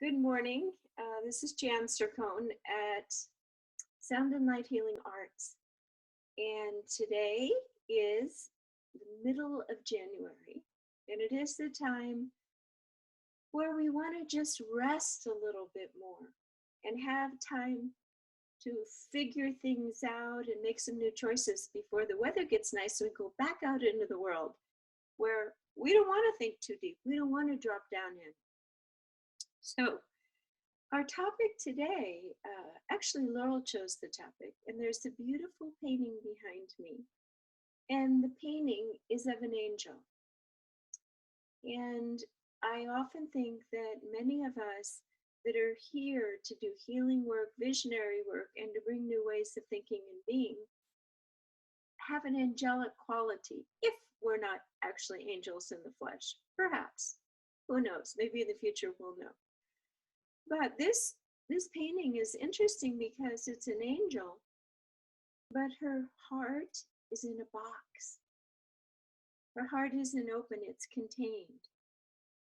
Good morning. This is Jan Cercone at Sound and Light Healing Arts. And today is the middle of January. And it is the time where we want to just rest a little bit more and have time to figure things out and make some new choices before the weather gets nice and we go back out into the world where we don't want to think too deep. We don't want to drop down in. So our topic today, actually Laurel chose the topic, and there's a beautiful painting behind me. And the painting is of an angel. And I often think that many of us that are here to do healing work, visionary work, and to bring new ways of thinking and being, have an angelic quality, if we're not actually angels in the flesh. Perhaps. Who knows? Maybe in the future we'll know. But this painting is interesting because it's an angel, but her heart is in a box. Her heart isn't open, it's contained.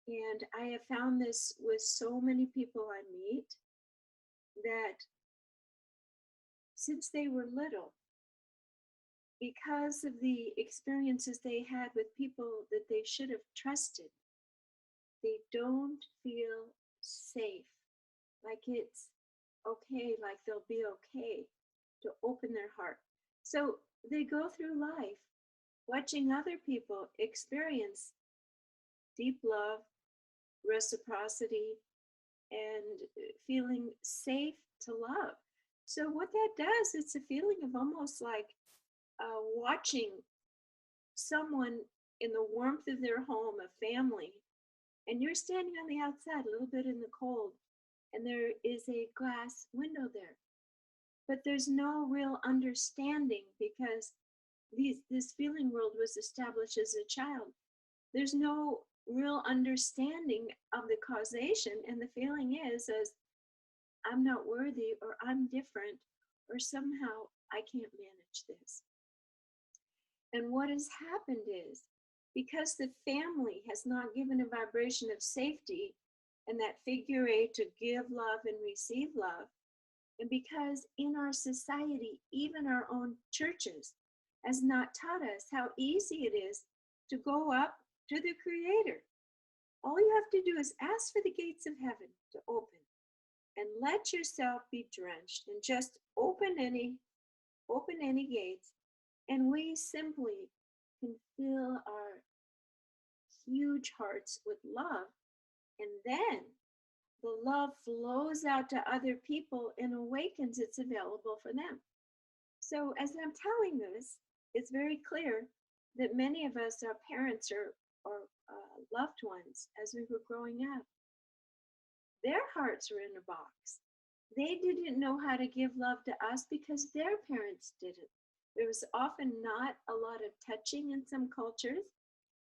And I have found this with so many people I meet, that since they were little, because of the experiences they had with people that they should have trusted, they don't feel safe, like it's okay, like they'll be okay to open their heart. So they go through life watching other people experience deep love, reciprocity, and feeling safe to love. So what that does, it's a feeling of almost like watching someone in the warmth of their home, a family, and you're standing on the outside, a little bit in the cold, and there is a glass window there. But there's no real understanding because this feeling world was established as a child. There's no real understanding of the causation, and the feeling is as I'm not worthy, or I'm different, or somehow I can't manage this. And what has happened is, because the family has not given a vibration of safety and that figure eight to give love and receive love, and because in our society, even our own churches, has not taught us how easy it is to go up to the Creator. All you have to do is ask for the gates of heaven to open and let yourself be drenched, and just open any gates, and we simply can fill our huge hearts with love, and then the love flows out to other people and awakens, it's available for them. So as I'm telling this, it's very clear that many of us, our parents or loved ones, as we were growing up, their hearts were in a box. They didn't know how to give love to us because their parents didn't. There was often not a lot of touching in some cultures.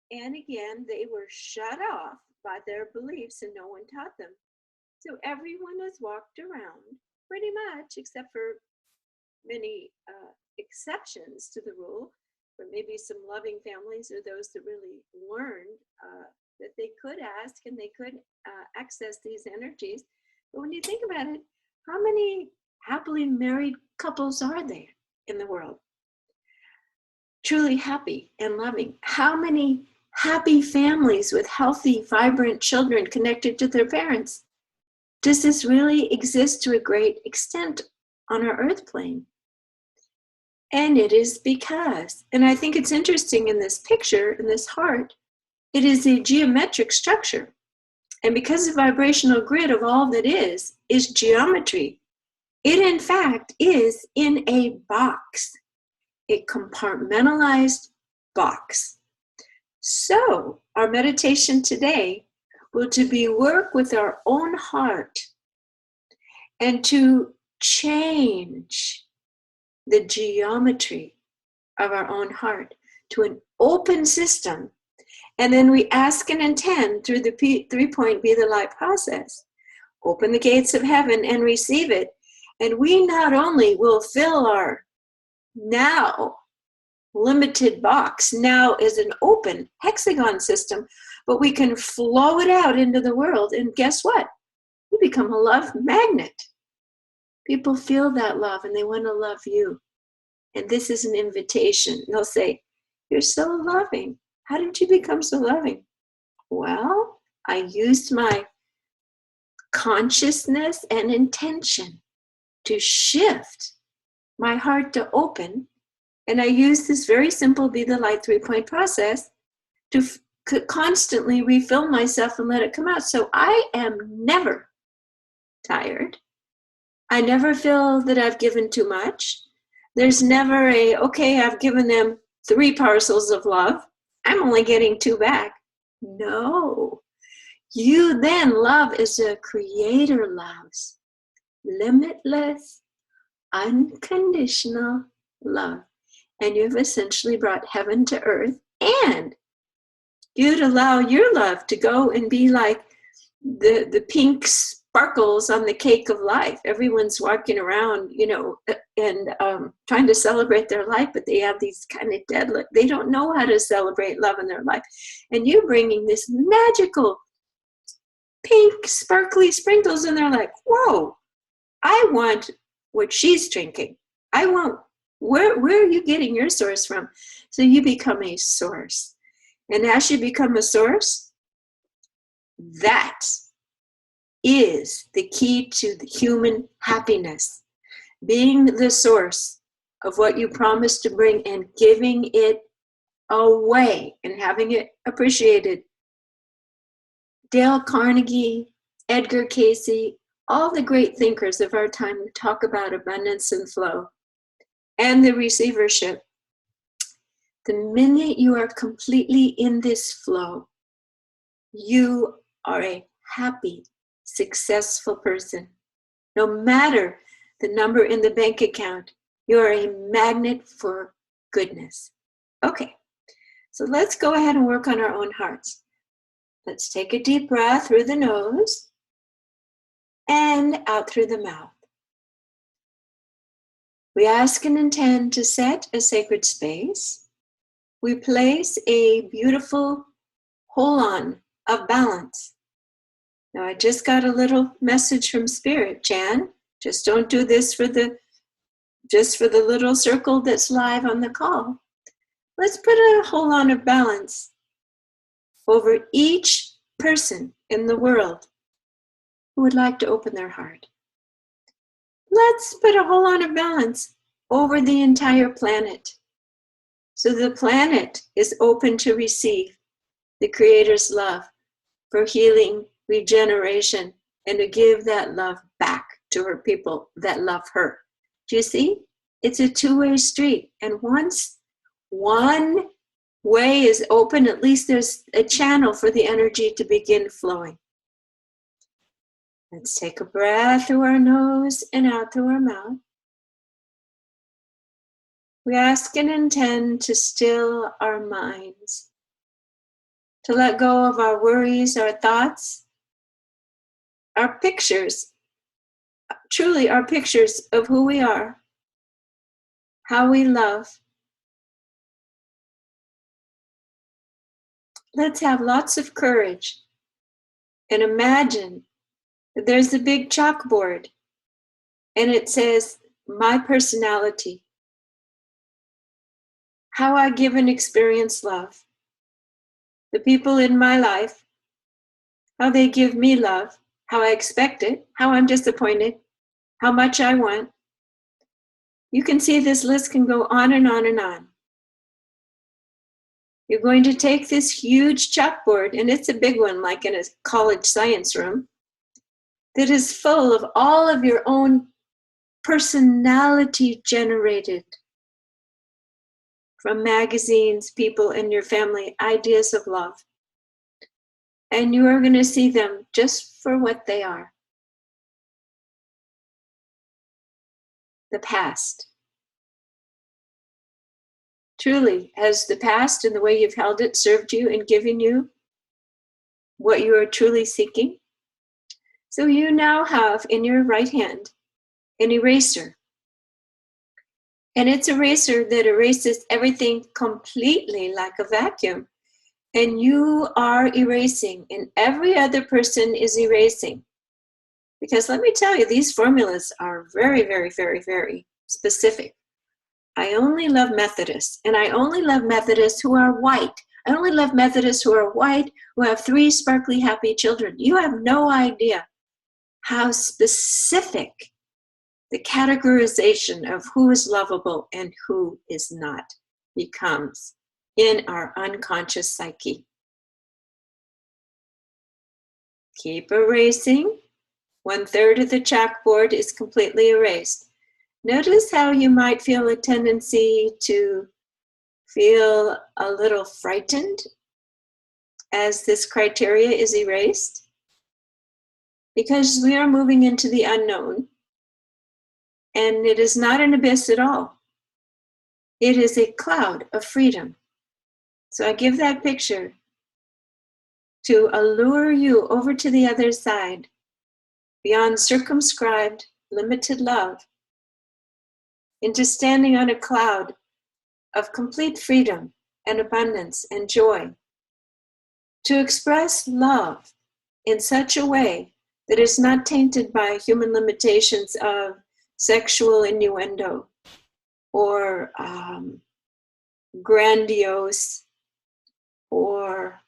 And again, they were shut off by their beliefs and no one taught them. So everyone has walked around pretty much, except for many exceptions to the rule, or maybe some loving families or those that really learned that they could ask and they could access these energies. But when you think about it, how many happily married couples are there in the world? Truly happy and loving. How many happy families with healthy, vibrant children connected to their parents? Does this really exist to a great extent on our earth plane? And it is because, and I think it's interesting in this picture, in this heart, it is a geometric structure. And because the vibrational grid of all that is geometry, it in fact is in a box, a compartmentalized box. So our meditation today will to be work with our own heart and to change the geometry of our own heart to an open system. And then we ask and intend through the 3-point Be the Light process. Open the gates of heaven and receive it. And we not only will fill our now limited box, now is an open hexagon system, but we can flow it out into the world. And guess what? become a love magnet. People feel that love and they want to love you. And this is an invitation. They'll say, you're so loving. How did you become so loving? Well, I used my consciousness and intention to shift my heart to open. And I use this very simple Be the Light 3-point process to constantly refill myself and let it come out. So I am never tired. I never feel that I've given too much. There's never okay, I've given them 3 parcels of love. I'm only getting 2 back. No. You then love as a creator loves. Limitless, unconditional love. And you've essentially brought heaven to earth. And you'd allow your love to go and be like the pink sparkles on the cake of life. Everyone's walking around, and trying to celebrate their life, but they have these kind of dead look. They don't know how to celebrate love in their life. And you're bringing this magical pink sparkly sprinkles, and they're like, whoa, I want what she's drinking. I want, where are you getting your source from? So you become a source. And as you become a source, that is the key to the human happiness. Being the source of what you promised to bring and giving it away and having it appreciated. Dale Carnegie, Edgar Cayce, all the great thinkers of our time who talk about abundance and flow and the receivership. The minute you are completely in this flow, you are a happy, successful person. No matter the number in the bank account, you are a magnet for goodness. Okay, so let's go ahead and work on our own hearts. Let's take a deep breath through the nose and out through the mouth. We ask and intend to set a sacred space. We place a beautiful hold-on of balance. Now, I just got a little message from Spirit. Jan, just don't do this just for the little circle that's live on the call. Let's put a hold-on of balance over each person in the world who would like to open their heart. Let's put a hold-on of balance over the entire planet. So the planet is open to receive the Creator's love for healing, regeneration, and to give that love back to her people that love her. Do you see? It's a two-way street. And once one way is open, at least there's a channel for the energy to begin flowing. Let's take a breath through our nose and out through our mouth. We ask and intend to still our minds, to let go of our worries, our thoughts, our pictures, truly our pictures of who we are, how we love. Let's have lots of courage and imagine that there's a big chalkboard and it says, my personality, how I give and experience love, the people in my life, how they give me love, how I expect it, how I'm disappointed, how much I want. You can see this list can go on and on and on. You're going to take this huge chalkboard, and it's a big one, like in a college science room, that is full of all of your own personality generated from magazines, people in your family, ideas of love. And you are going to see them just for what they are. The past. Truly, has the past and the way you've held it served you and given you what you are truly seeking? So you now have in your right hand an eraser. And it's an eraser that erases everything completely like a vacuum. And you are erasing, and every other person is erasing. Because let me tell you, these formulas are very, very, very, very specific. I only love Methodists, and I only love Methodists who are white. I only love Methodists who are white, who have 3 sparkly, happy children. You have no idea how specific the categorization of who is lovable and who is not becomes in our unconscious psyche. Keep erasing. 1/3 of the chalkboard is completely erased. Notice how you might feel a tendency to feel a little frightened as this criteria is erased, because we are moving into the unknown, and it is not an abyss at all. It is a cloud of freedom. So I give that picture to allure you over to the other side, beyond circumscribed, limited love, into standing on a cloud of complete freedom and abundance and joy, to express love in such a way that is not tainted by human limitations of sexual innuendo or grandiose or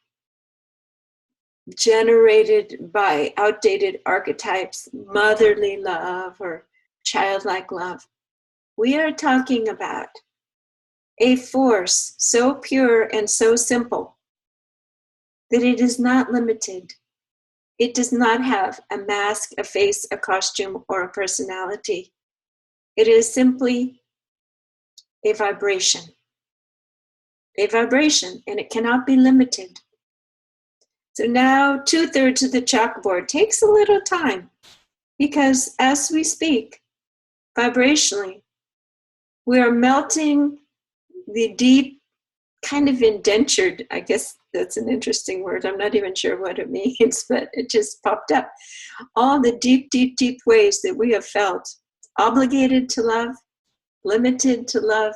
generated by outdated archetypes, motherly love or childlike love. We are talking about a force so pure and so simple that it is not limited. It does not have a mask, a face, a costume, or a personality. It is simply a vibration. A vibration, and it cannot be limited. So now 2/3 of the chalkboard takes a little time, because as we speak, vibrationally, we are melting the deep, kind of indentured, I guess that's an interesting word, I'm not even sure what it means, but it just popped up. All the deep, deep, deep ways that we have felt obligated to love, limited to love,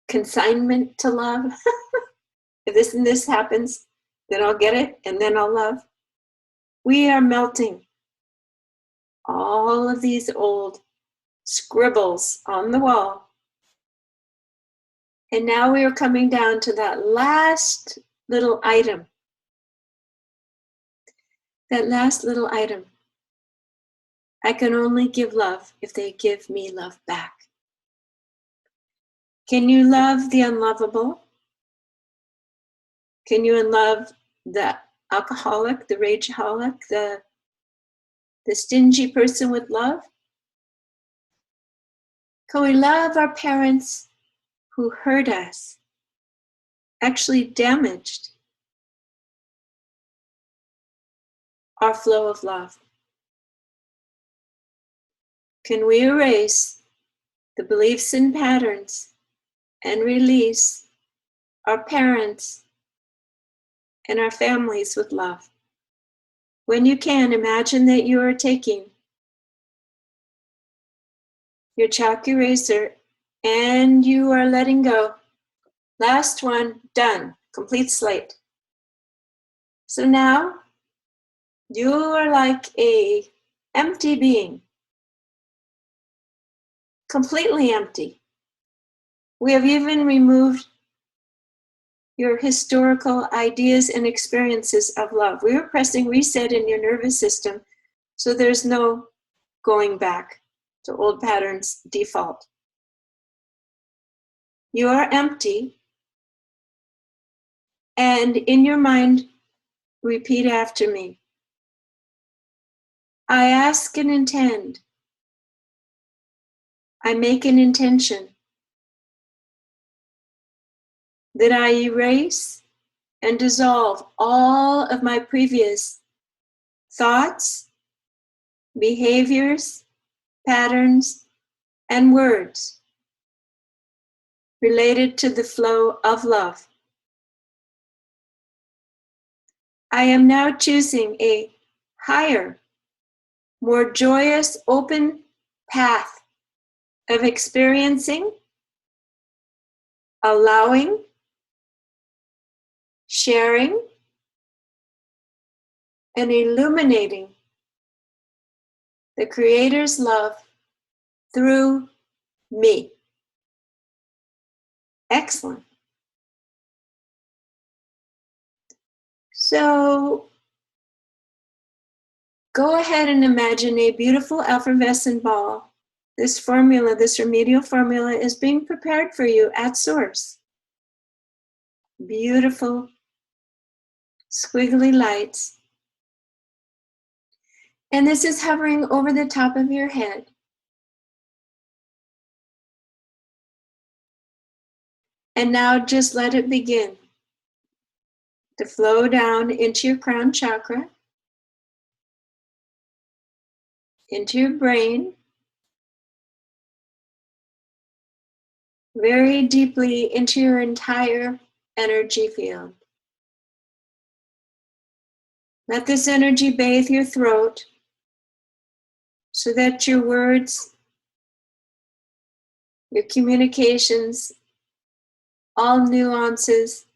consignment to love. If this and this happens, then I'll get it, and then I'll love. We are melting all of these old scribbles on the wall. And now we are coming down to that last little item. That last little item. I can only give love if they give me love back. Can you love the unlovable? Can you love the alcoholic, the rageaholic, the stingy person with love? Can we love our parents who hurt us, actually damaged our flow of love? Can we erase the beliefs and patterns and release our parents and our families with love? When you can, imagine that you are taking your chalk eraser and you are letting go. Last one, done, complete slate. So now you are like a empty being, completely empty. We have even removed your historical ideas and experiences of love. We are pressing reset in your nervous system, so there's no going back to old patterns default. You are empty, and in your mind, repeat after me. I ask and intend. I make an intention that I erase and dissolve all of my previous thoughts, behaviors, patterns, and words related to the flow of love. I am now choosing a higher, more joyous, open path of experiencing, allowing, sharing, and illuminating the Creator's love through me. Excellent. So go ahead and imagine a beautiful effervescent ball. This formula, this remedial formula, is being prepared for you at source. Beautiful, squiggly lights. And this is hovering over the top of your head. And now just let it begin to flow down into your crown chakra, into your brain, very deeply into your entire energy field. Let this energy bathe your throat so that your words, your communications, all nuances,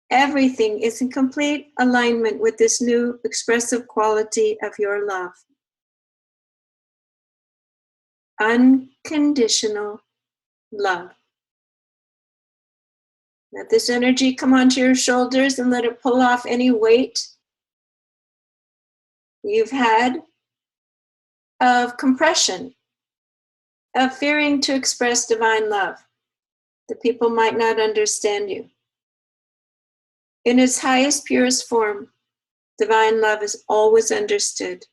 everything is in complete alignment with this new expressive quality of your love. Unconditional love. Let this energy come onto your shoulders and let it pull off any weight you've had of compression, of fearing to express divine love, that people might not understand you. In its highest, purest form, divine love is always understood.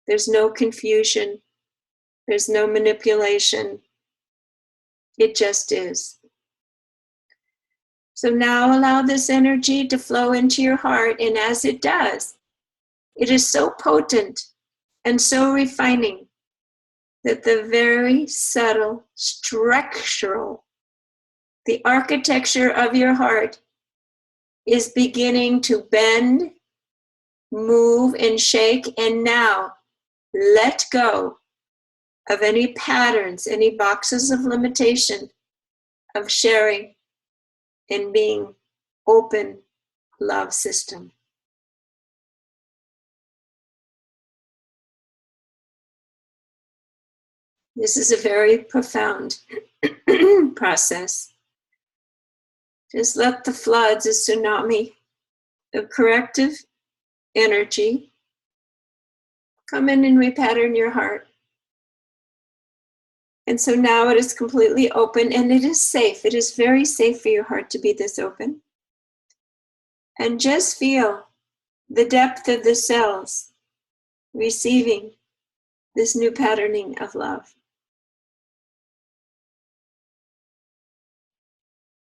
There's no confusion. There's no manipulation. It just is. So now allow this energy to flow into your heart, and as it does, it is so potent and so refining that the very subtle structural, the architecture of your heart is beginning to bend, move, and shake, and now let go of any patterns, any boxes of limitation, of sharing and being open love system. This is a very profound process. Just let the floods, a tsunami of corrective energy, come in and repattern your heart. And so now it is completely open, and it is safe. It is very safe for your heart to be this open. And just feel the depth of the cells receiving this new patterning of love.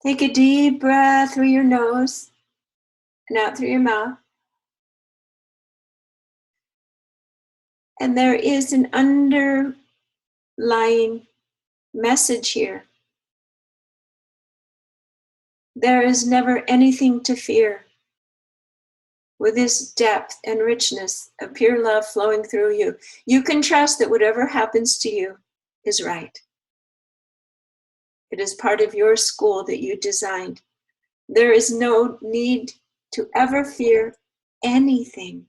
Take a deep breath through your nose and out through your mouth. And there is an underlying message here. There is never anything to fear with this depth and richness of pure love flowing through you. You can trust that whatever happens to you is right. It is part of your school that you designed. There is no need to ever fear anything.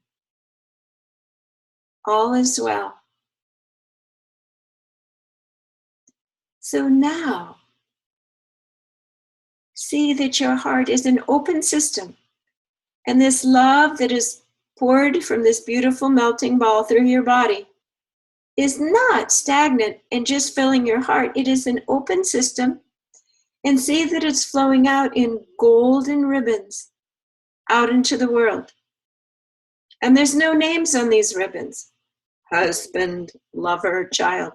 All is well. So now, see that your heart is an open system, and this love that is poured from this beautiful melting ball through your body is not stagnant and just filling your heart. It is an open system, and see that it's flowing out in golden ribbons out into the world. And there's no names on these ribbons. Husband, lover, child.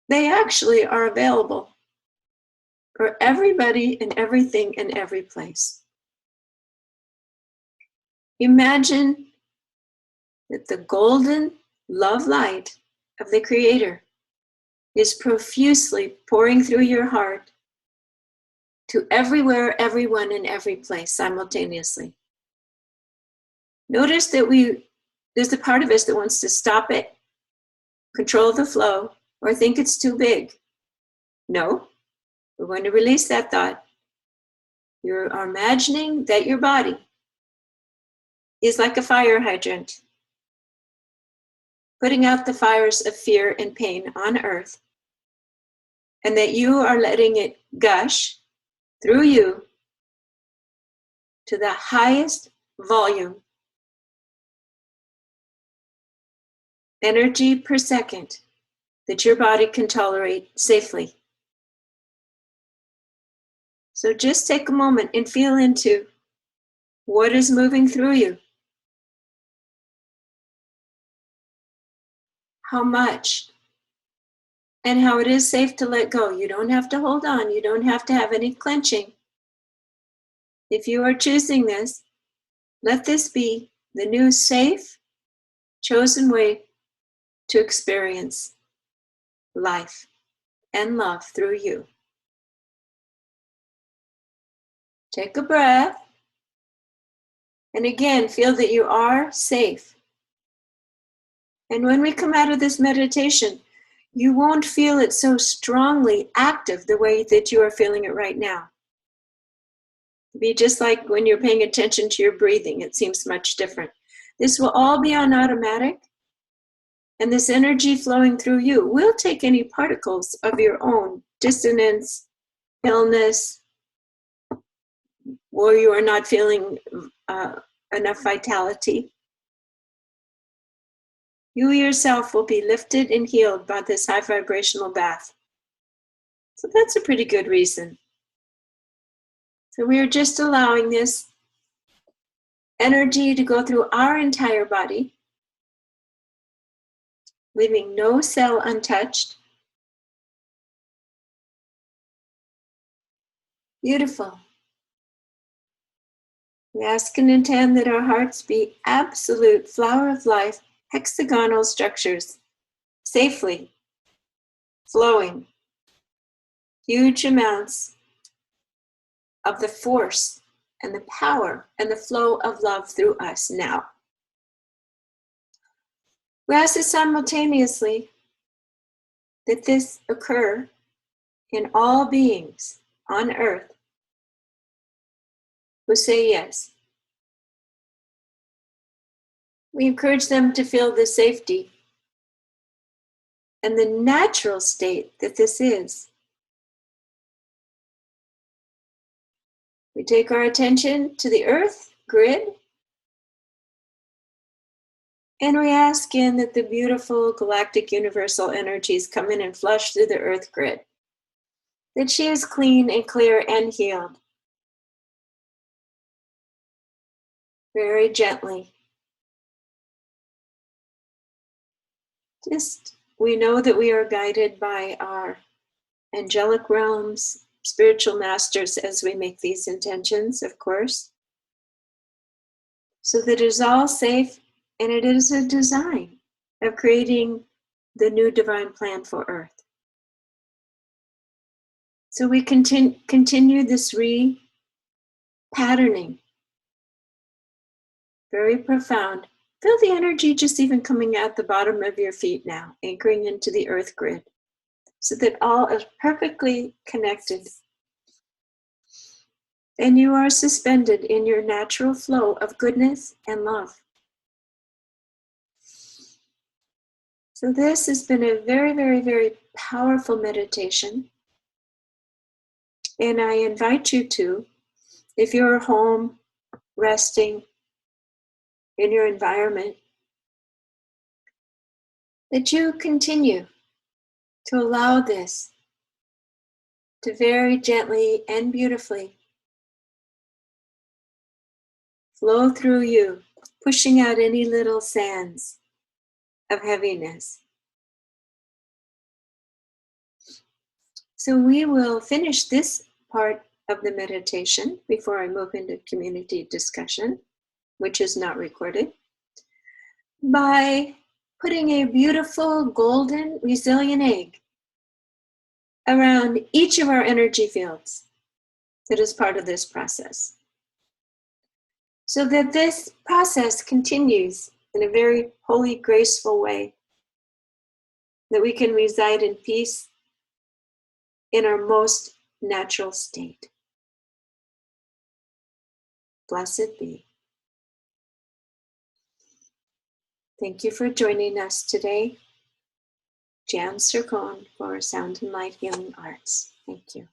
They actually are available for everybody and everything in every place. Imagine that the golden love light of the Creator is profusely pouring through your heart to everywhere, everyone, and every place simultaneously. Notice that there's a part of us that wants to stop it, control the flow, or think it's too big. No, we're going to release that thought. You are imagining that your body is like a fire hydrant. putting out the fires of fear and pain on earth, and that you are letting it gush through you to the highest volume energy per second that your body can tolerate safely. So just take a moment and feel into what is moving through you. How much, and how it is safe to let go. You don't have to hold on. You don't have to have any clenching. If you are choosing this, let this be the new safe, chosen way to experience life and love through you. Take a breath. And again, feel that you are safe. And when we come out of this meditation, you won't feel it so strongly active the way that you are feeling it right now. It'll be just like when you're paying attention to your breathing, it seems much different. This will all be on automatic, and this energy flowing through you will take any particles of your own dissonance, illness, or you are not feeling enough vitality. You yourself will be lifted and healed by this high vibrational bath. So that's a pretty good reason. So we are just allowing this energy to go through our entire body, leaving no cell untouched. Beautiful. We ask and intend that our hearts be absolute flower of life, hexagonal structures, safely flowing huge amounts of the force and the power and the flow of love through us now. We ask it simultaneously that this occur in all beings on earth who say yes. We encourage them to feel the safety and the natural state that this is. We take our attention to the earth grid, and we ask in that the beautiful galactic universal energies come in and flush through the earth grid, that she is clean and clear and healed. Very gently. We know that we are guided by our angelic realms, spiritual masters as we make these intentions, of course. So that it is all safe, and it is a design of creating the new divine plan for Earth. So we continue this re-patterning. Very profound. Feel the energy just even coming out the bottom of your feet now, anchoring into the earth grid, so that all is perfectly connected. And you are suspended in your natural flow of goodness and love. So this has been a very, very, very powerful meditation. And I invite you to, if you're home, resting in your environment, that you continue to allow this to very gently and beautifully flow through you, pushing out any little sands of heaviness. So we will finish this part of the meditation before I move into community discussion, which is not recorded, by putting a beautiful golden resilient egg around each of our energy fields that is part of this process, so that this process continues in a very holy, graceful way, that we can reside in peace in our most natural state. Blessed be. Thank you for joining us today. Jan Cercone for Sound and Light Healing Arts. Thank you.